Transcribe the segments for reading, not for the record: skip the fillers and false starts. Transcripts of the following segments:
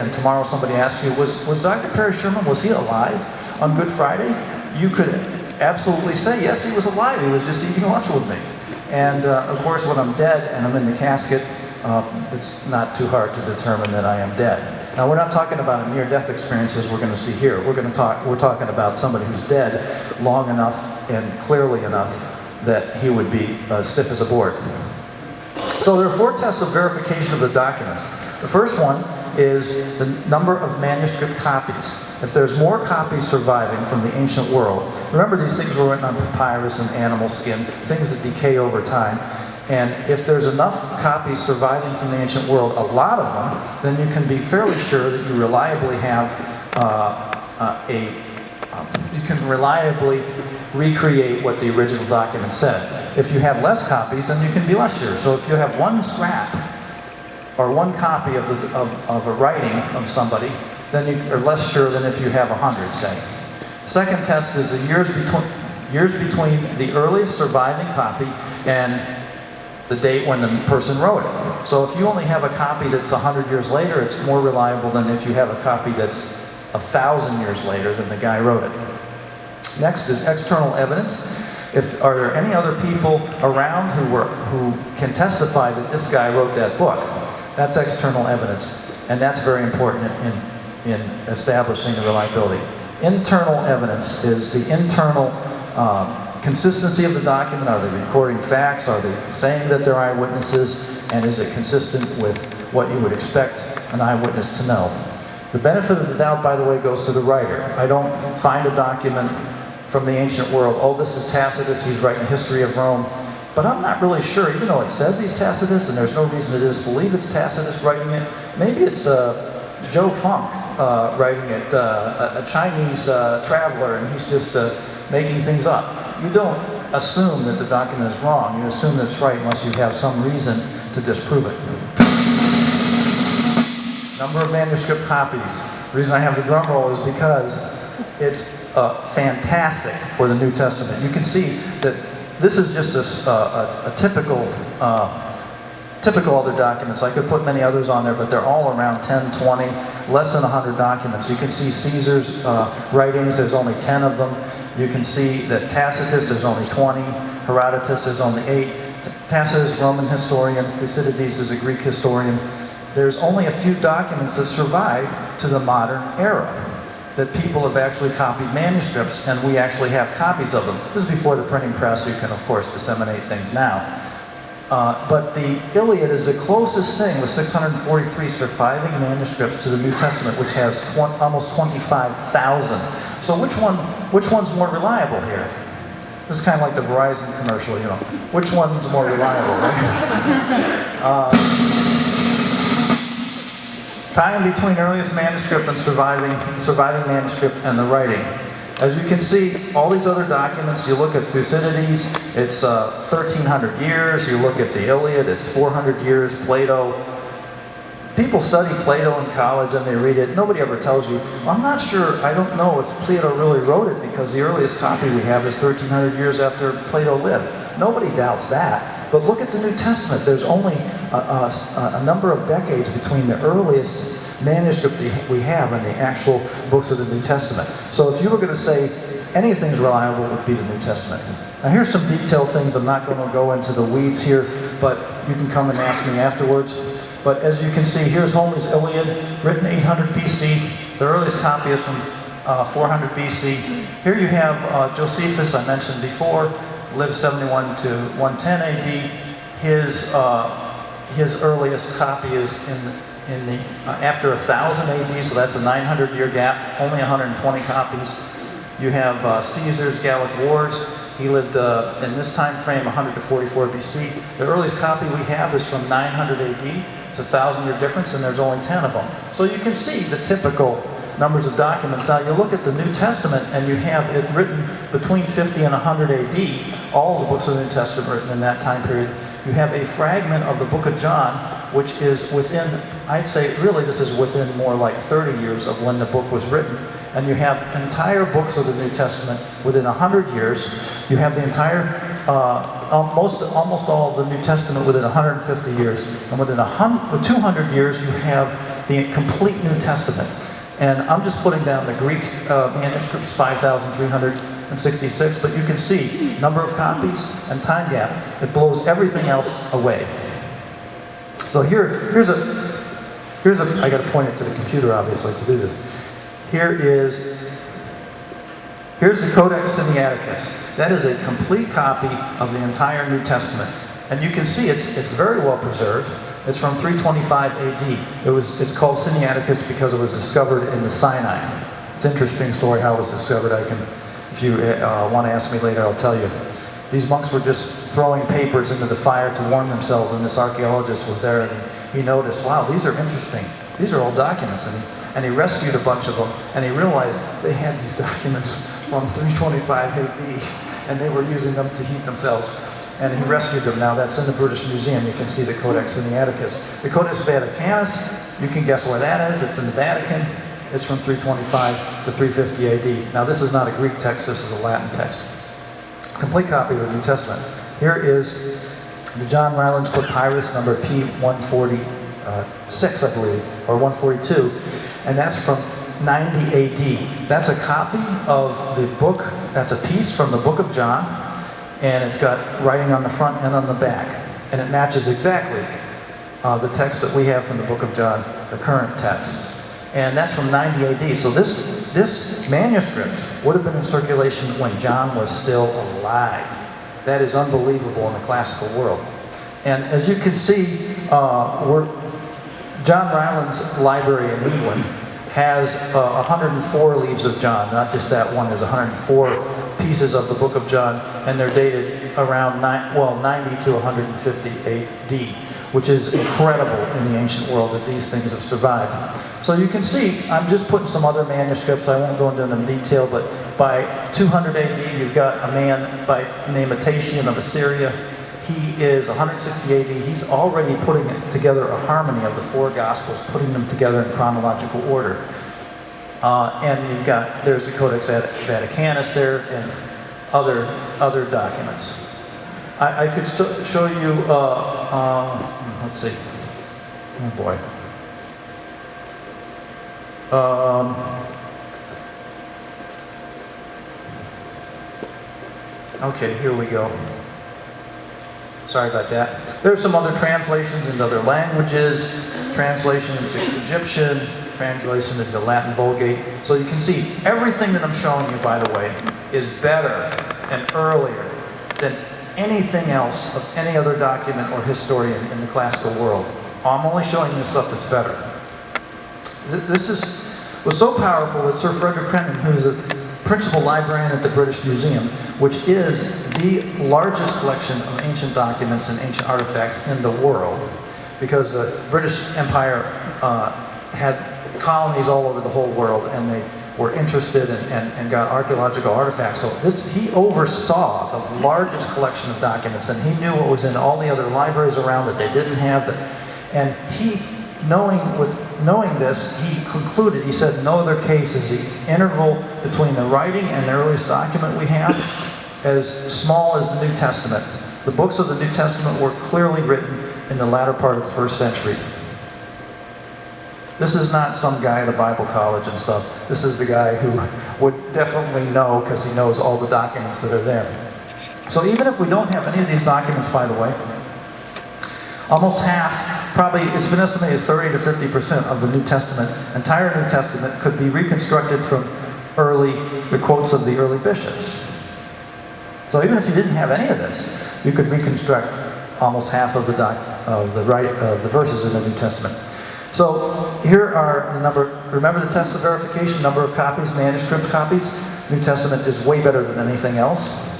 and tomorrow somebody asks you, was Dr. Perry Sherman, was he alive on Good Friday? You could absolutely say, yes, he was alive. He was just eating lunch with me. And of course, when I'm dead and I'm in the casket, it's not too hard to determine that I am dead. Now, we're not talking about a near-death experience as we're going to see here. We're talking about somebody who's dead long enough and clearly enough that he would be stiff as a board. So there are 4 tests of verification of the documents. The first one is the number of manuscript copies. If there's more copies surviving from the ancient world, remember these things were written on papyrus and animal skin, things that decay over time. And if there's enough copies surviving from the ancient world, a lot of them, then you can be fairly sure that you reliably have you can reliably recreate what the original document said. If you have less copies, then you can be less sure. So if you have one scrap or one copy of a writing of somebody, then you are less sure than if you have 100, say. Second test is the years between the earliest surviving copy and the date when the person wrote it. So if you only have a copy that's 100 years later, it's more reliable than if you have a copy that's 1,000 years later than the guy wrote it. Next is external evidence. Are there any other people around who can testify that this guy wrote that book? That's external evidence, and that's very important in establishing the reliability. Internal evidence is the internal consistency of the document. Are they recording facts? Are they saying that they're eyewitnesses? And is it consistent with what you would expect an eyewitness to know? The benefit of the doubt, by the way, goes to the writer. I don't find a document from the ancient world, oh, this is Tacitus, he's writing history of Rome, but I'm not really sure, even though it says he's Tacitus and there's no reason to disbelieve it's Tacitus writing it. Maybe it's Joe Funk writing it, a Chinese traveler, and he's just making things up. You don't assume that the document is wrong. You assume that it's right unless you have some reason to disprove it. Number of manuscript copies. The reason I have the drum roll is because it's fantastic for the New Testament. You can see that this is just a typical other documents. I could put many others on there, but they're all around 10, 20, less than 100 documents. You can see Caesar's writings, there's only 10 of them. You can see that Tacitus, there's only 20. Herodotus, there's only 8. Tacitus, Roman historian. Thucydides is a Greek historian. There's only a few documents that survive to the modern era, that people have actually copied manuscripts, and we actually have copies of them. This is before the printing press, so you can, of course, disseminate things now. But the Iliad is the closest thing, with 643 surviving manuscripts, to the New Testament, which has almost 25,000. So which one's more reliable here? This is kind of like the Verizon commercial, you know. Which one's more reliable, right? Time between earliest manuscript and surviving manuscript and the writing. As you can see, all these other documents, you look at Thucydides, it's 1,300 years. You look at the Iliad, it's 400 years. Plato. People study Plato in college and they read it. Nobody ever tells you, well, I'm not sure, I don't know if Plato really wrote it because the earliest copy we have is 1,300 years after Plato lived. Nobody doubts that. But look at the New Testament. There's only a number of decades between the earliest manuscript we have and the actual books of the New Testament. So if you were going to say anything's reliable, it would be the New Testament. Now here's some detailed things. I'm not going to go into the weeds here, but you can come and ask me afterwards. But as you can see, here's Homer's Iliad, written 800 BC. The earliest copy is from 400 BC. Here you have Josephus, I mentioned before, lived 71 to 110 AD. His earliest copy is in the after 1000 AD, so that's a 900-year gap. Only 120 copies. You have Caesar's Gallic Wars. He lived in this time frame, 100 to 44 BC. The earliest copy we have is from 900 AD. It's a 1,000-year difference, and there's only 10 of them. So you can see the typical numbers of documents. Now you look at the New Testament and you have it written between 50 and 100 AD, all the books of the New Testament written in that time period. You have a fragment of the book of John, which is within, I'd say really this is within more like 30 years of when the book was written. And you have entire books of the New Testament within 100 years. You have the entire, almost all of the New Testament within 150 years. And within 200 years you have the complete New Testament. And I'm just putting down the Greek manuscripts, 5,366, but you can see number of copies and time gap. It blows everything else away. So here's a, I got to point it to the computer obviously to do this. Here's the Codex Sinaiticus. That is a complete copy of the entire New Testament. And you can see it's very well preserved. It's from 325 AD. It's called Sinaiticus because it was discovered in the Sinai. It's an interesting story how it was discovered. If you want to ask me later, I'll tell you. These monks were just throwing papers into the fire to warm themselves, and this archaeologist was there, and he noticed, wow, these are interesting. These are old documents, and he rescued a bunch of them, and he realized they had these documents from 325 AD, and they were using them to heat themselves. And he rescued them. Now that's in the British Museum. You can see the Codex Sinaiticus. The Codex Vaticanus, you can guess where that is. It's in the Vatican. It's from 325 to 350 AD. Now this is not a Greek text, this is a Latin text. Complete copy of the New Testament. Here is the John Rylands Papyrus number P146, I believe, or 142, and that's from 90 AD. That's a copy of the book, that's a piece from the book of John, and it's got writing on the front and on the back. And it matches exactly the text that we have from the book of John, the current texts. And that's from 90 AD. So this manuscript would have been in circulation when John was still alive. That is unbelievable in the classical world. And as you can see, John Rylands Library in England has 104 leaves of John, not just that one. There's 104 pieces of the book of John, and they're dated around 90 to 150 AD, which is incredible in the ancient world that these things have survived. So you can see, I'm just putting some other manuscripts. I won't go into them in detail, but by 200 AD, you've got a man by name Tatian of Assyria. He is 160 AD. He's already putting together a harmony of the four Gospels, putting them together in chronological order. And there's the Codex Vaticanus there and other documents. I could show you, let's see, oh boy. Okay, here we go. Sorry about that. There's some other translations into other languages, translation into Egyptian, translation into Latin Vulgate. So you can see everything that I'm showing you, by the way, is better and earlier than anything else of any other document or historian in the classical world. I'm only showing you stuff that's better. This was so powerful that Sir Frederick Crennan, who's a principal librarian at the British Museum, which is the largest collection of ancient documents and ancient artifacts in the world, because the British Empire had colonies all over the whole world, and they were interested and got archaeological artifacts. So he oversaw the largest collection of documents, and he knew what was in all the other libraries around that they didn't have. And he, knowing this, he concluded, he said, no other case is the interval between the writing and the earliest document we have as small as the New Testament. The books of the New Testament were clearly written in the latter part of the 1st century. This is not some guy at a Bible college and stuff. This is the guy who would definitely know, because he knows all the documents that are there. So even if we don't have any of these documents, by the way, almost half, probably, it's been estimated 30 to 50% of the New Testament, entire New Testament, could be reconstructed from the quotes of the early bishops. So even if you didn't have any of this, you could reconstruct almost half of the verses in the New Testament. So here are the remember the test of verification, number of copies, manuscript copies. New Testament is way better than anything else.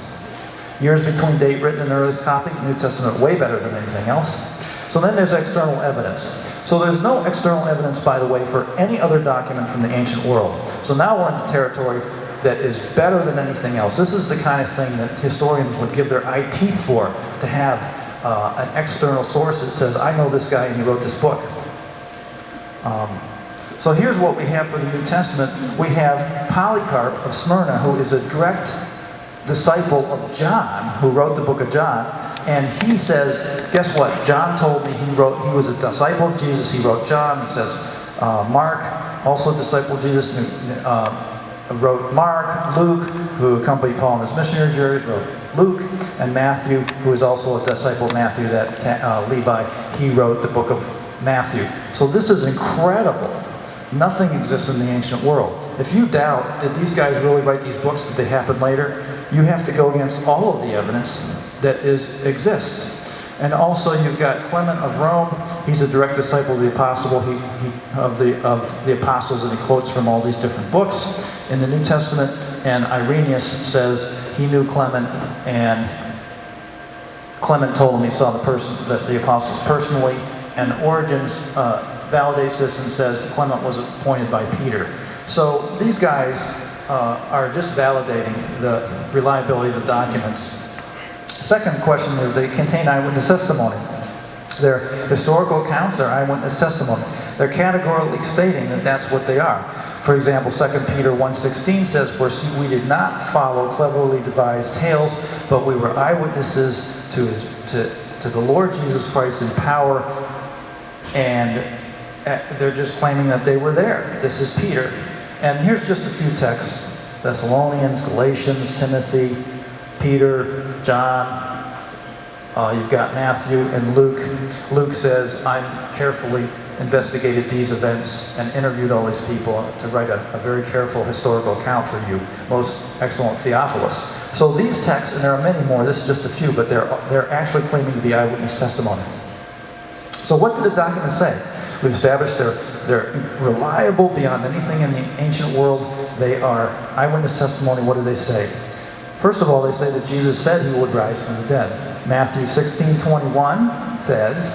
Years between date written and earliest copy, New Testament way better than anything else. So then there's external evidence. So there's no external evidence, by the way, for any other document from the ancient world. So now we're in territory that is better than anything else. This is the kind of thing that historians would give their eye teeth for, to have an external source that says, I know this guy and he wrote this book. So here's what we have for the New Testament. We have Polycarp of Smyrna, who is a direct disciple of John, who wrote the book of John. And he says, guess what? John told me he was a disciple of Jesus. He wrote John. He says, Mark also discipled Jesus, wrote Mark. Luke, who accompanied Paul on his missionary journeys, wrote Luke. And Matthew, who is also a disciple of Matthew, that Levi, he wrote the book of Matthew. So this is incredible. Nothing exists in the ancient world. If you doubt, did these guys really write these books? Did they happen later? You have to go against all of the evidence that exists. And also you've got Clement of Rome. He's a direct disciple of the apostle. Of the apostles, and he quotes from all these different books in the New Testament. And Irenaeus says he knew Clement, and Clement told him he saw the apostles personally. And Origen's validates this and says Clement was appointed by Peter. So these guys are just validating the reliability of the documents. Second question is they contain eyewitness testimony. They're historical accounts, they're eyewitness testimony. They're categorically stating that that's what they are. For example, 2 Peter 1:16 says, "For we did not follow cleverly devised tales, but we were eyewitnesses to the Lord Jesus Christ in power." And they're just claiming that they were there. This is Peter. And here's just a few texts: Thessalonians, Galatians, Timothy, Peter, John. You've got Matthew and Luke. Luke says, "I carefully investigated these events and interviewed all these people to write a very careful historical account for you, most excellent Theophilus." So these texts, and there are many more, this is just a few, but they're actually claiming to be eyewitness testimony. So what did the documents say? We've established they're reliable beyond anything in the ancient world. They are eyewitness testimony. What do they say? First of all, they say that Jesus said he would rise from the dead. Matthew 16:21 says,